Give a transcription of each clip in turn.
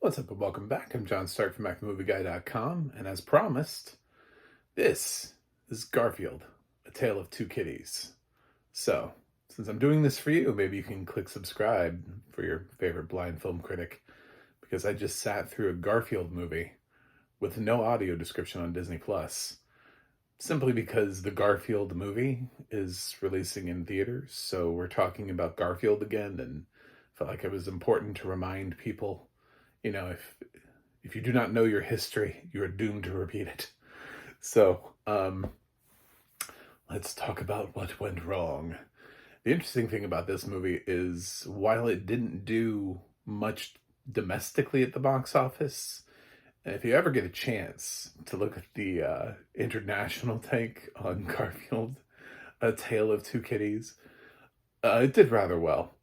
What's up and welcome back. I'm John Stark from MacTheMovieGuy.com, and as promised, this is Garfield, A Tale of Two Kitties. So, since I'm doing this for you, maybe you can click subscribe for your favorite blind film critic, because I just sat through a Garfield movie with no audio description on Disney Plus, simply because the Garfield movie is releasing in theaters. So we're talking about Garfield again, and felt like it was important to remind people, if you do not know your history, you are doomed to repeat it. So, let's talk about what went wrong. The interesting thing about this movie is while it didn't do much domestically at the box office, if you ever get a chance to look at the international take on Garfield, A Tale of Two Kitties, it did rather well.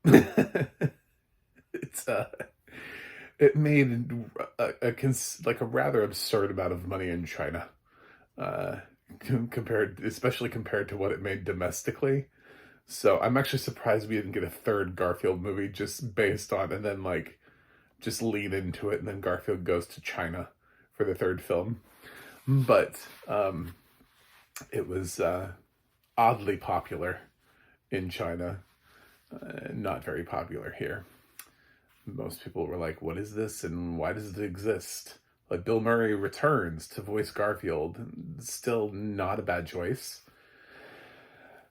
it's It made like a rather absurd amount of money in China, uh, especially compared to what it made domestically. So I'm actually surprised we didn't get a third Garfield movie just based on, and then just lead into it, and then Garfield goes to China for the third film. But it was oddly popular in China, not very popular here. Most people were like, what is this and why does it exist? Like, Bill Murray returns to voice Garfield. Still not a bad choice.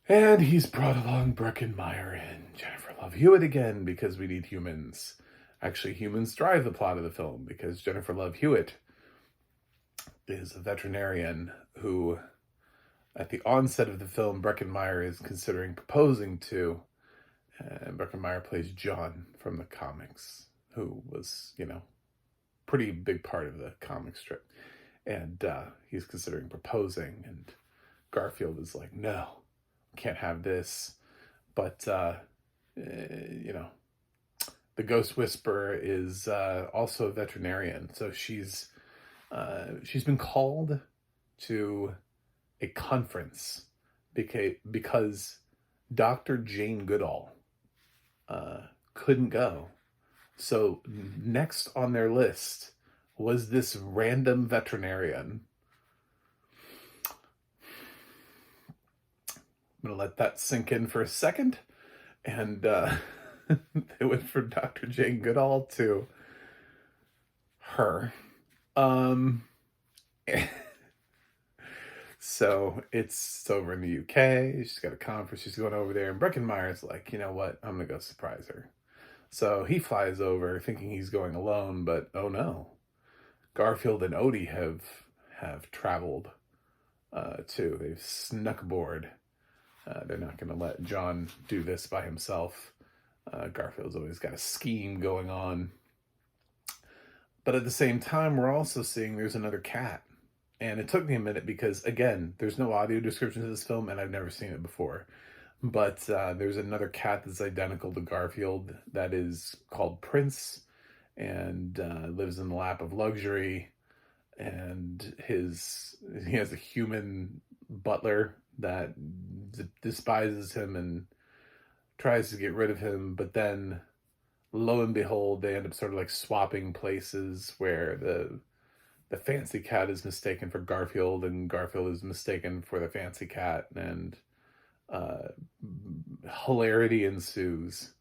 And he's brought along Breckenmeyer and Jennifer Love Hewitt again because we need humans. Actually, humans drive the plot of the film because Jennifer Love Hewitt is a veterinarian who, at the onset of the film, Breckenmeyer is considering proposing to. And Breckenmeyer plays John from the comics, who was, pretty big part of the comic strip. And he's considering proposing, and Garfield is like, no, can't have this. But, the Ghost Whisperer is also a veterinarian. So she's been called to a conference because Dr. Jane Goodall couldn't go. So next on their list was this random veterinarian. I'm going to let that sink in for a second. And they went from Dr. Jane Goodall to her. So it's over in the UK. She's got a conference. She's going over there. And Breckenmeyer's like, you know what? I'm going to go surprise her. So he flies over thinking he's going alone. But oh no. Garfield and Odie have traveled too. They've snuck aboard. They're not going to let John do this by himself. Garfield's always got a scheme going on. But at the same time, we're also seeing there's another cat. And it took me a minute because, again, there's no audio description to this film, and I've never seen it before. But there's another cat that's identical to Garfield that is called Prince and lives in the lap of luxury. And he has a human butler that despises him and tries to get rid of him. But then, lo and behold, they end up sort of like swapping places where the fancy cat is mistaken for Garfield, and Garfield is mistaken for the fancy cat, and hilarity ensues.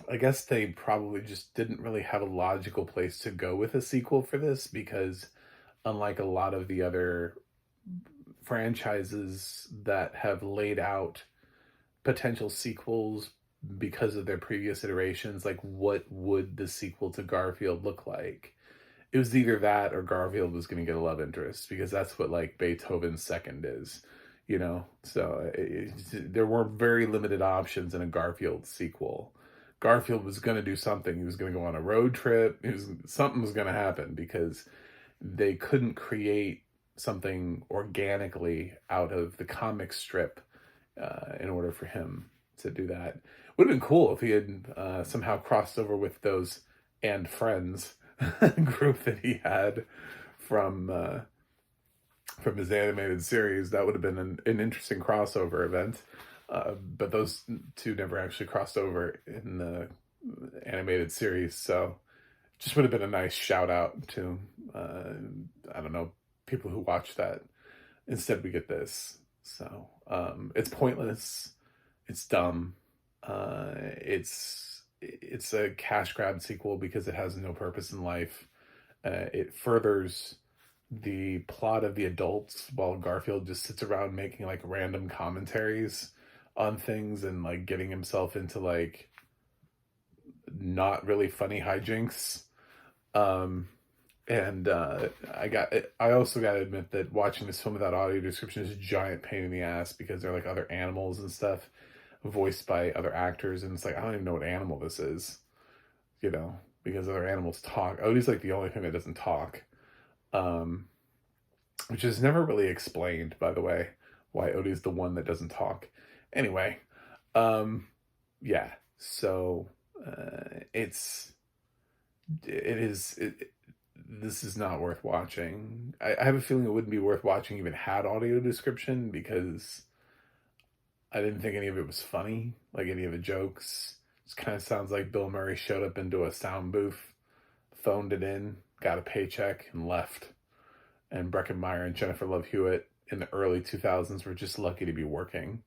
I guess they probably just didn't really have a logical place to go with a sequel for this, because unlike a lot of the other franchises that have laid out potential sequels because of their previous iterations, like what would the sequel to Garfield look like? It was either that or Garfield was going to get a love interest, because that's what like Beethoven's second is, so there were very limited options in a Garfield sequel. Garfield was going to do something. He was going to go on a road trip. Something was going to happen, because they couldn't create something organically out of the comic strip in order for him to do that. Would have been cool if he had somehow crossed over with those and Friends group that he had from his animated series. That would have been an interesting crossover event. But those two never actually crossed over in the animated animated series. So just would have been a nice shout out to, I don't know, people who watch that. Instead, we get this. So it's pointless. It's dumb. It's a cash grab sequel because it has no purpose in life. It furthers the plot of the adults while Garfield just sits around making like random commentaries on things and like getting himself into like not really funny hijinks. Um, and I also got to admit that watching this film without audio description is a giant pain in the ass because there are like other animals and stuff voiced by other actors, and it's like I don't even know what animal this is, you know, because other animals talk. Odie's like the only thing that doesn't talk, um, which is never really explained, by the way, why Odie's the one that doesn't talk. Anyway, um, yeah, so it's it is it, this is not worth watching. I have a feeling it wouldn't be worth watching even had audio description because I didn't think any of it was funny, like any of the jokes. It kind of sounds like Bill Murray showed up into a sound booth, phoned it in, got a paycheck, and left. And Breckenmeyer and Jennifer Love Hewitt in the early 2000s were just lucky to be working.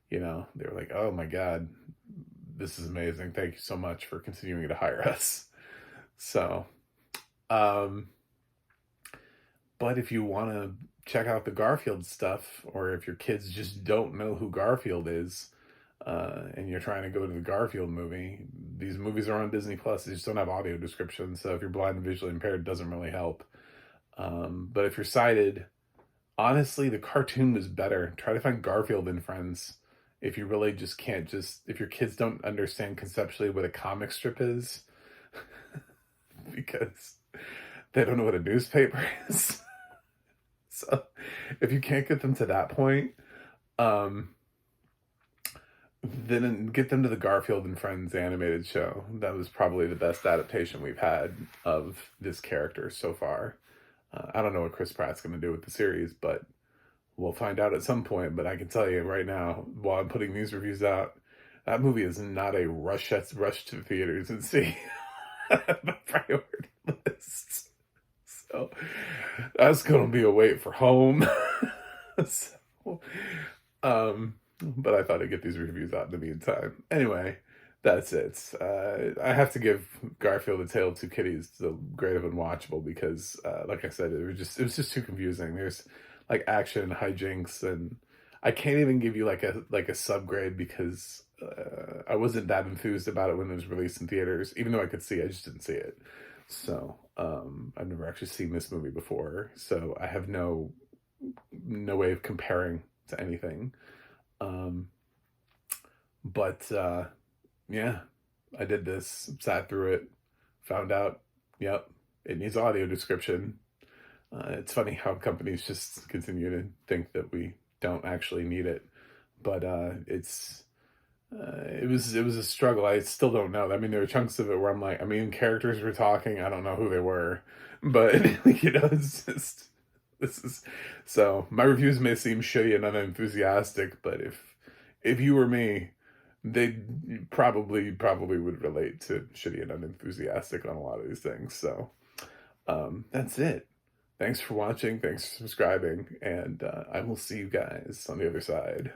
You know, they were like, oh my God, this is amazing. Thank you so much for continuing to hire us. So, um, but if you want to check out the Garfield stuff, or if your kids just don't know who Garfield is, and you're trying to go to the Garfield movie, these movies are on Disney Plus. They just don't have audio description, so if you're blind and visually impaired, it doesn't really help. But if you're sighted, honestly, the cartoon was better. Try to find Garfield and Friends. If you really just can't if your kids don't understand conceptually what a comic strip is, because they don't know what a newspaper is. So if you can't get them to that point, then get them to the Garfield and Friends animated show. That was probably the best adaptation we've had of this character so far. I don't know what Chris Pratt's going to do with the series, but we'll find out at some point. But I can tell you right now, while I'm putting these reviews out, that movie is not a rush to the theaters and see the priority list. So that's going to be a wait for home. So, but I thought I'd get these reviews out in the meantime. Anyway, that's it. I have to give Garfield: A Tale of Two Kitties the grade of unwatchable because, like I said, it was just too confusing. There's like action and hijinks, and I can't even give you like a subgrade because I wasn't that enthused about it when it was released in theaters. Even though I could see it, I just didn't see it. So I've never actually seen this movie before, so I have no way of comparing to anything. But yeah, I did this, sat through it, found out, yep, it needs audio description. It's funny how companies just continue to think that we don't actually need it, but it was a struggle. I still don't know. I mean, there were chunks of it where I'm like, characters were talking, I don't know who they were, but it's just this is so. My reviews may seem shitty and unenthusiastic, but if you were me, they probably would relate to shitty and unenthusiastic on a lot of these things. So that's it. Thanks for watching. Thanks for subscribing, and I will see you guys on the other side.